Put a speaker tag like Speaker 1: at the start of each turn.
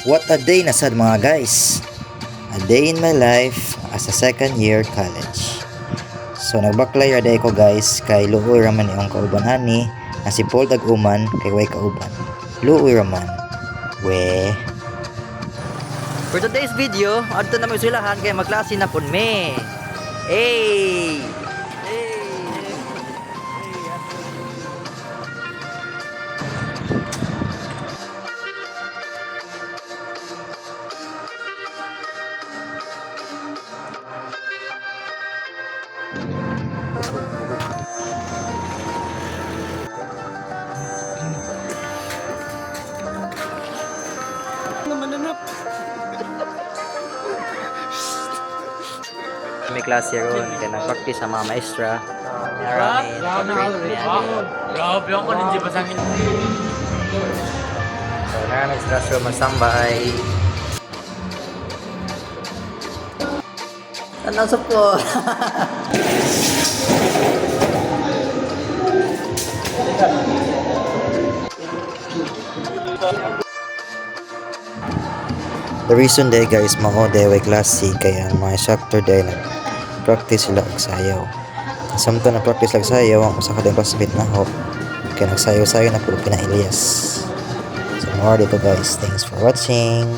Speaker 1: What a day na sad mga guys. A day in my life as a second year college. So nagbaklay day ko guys kay luoy raman yung kauban ani na si Paul Daguman kay way kauban. Luoy raman. We. For today's video, adto na mo silahan kay magklase na pud me. Hey. May klase ron kaya nag-practice sa mga maestra.
Speaker 2: Grabe ako hindi ba sa akin.
Speaker 1: So naraming maestra magsambay. Ano sa po? The reason day guys mao day way klase kaya ang mga instructor day nag-practice sila og sayaw. Samtang na-practice lang sayaw ang usa ka din classmate na ho kaya nagsayaw-sayaw na puro kina Elias. So more dito guys. Thanks for watching.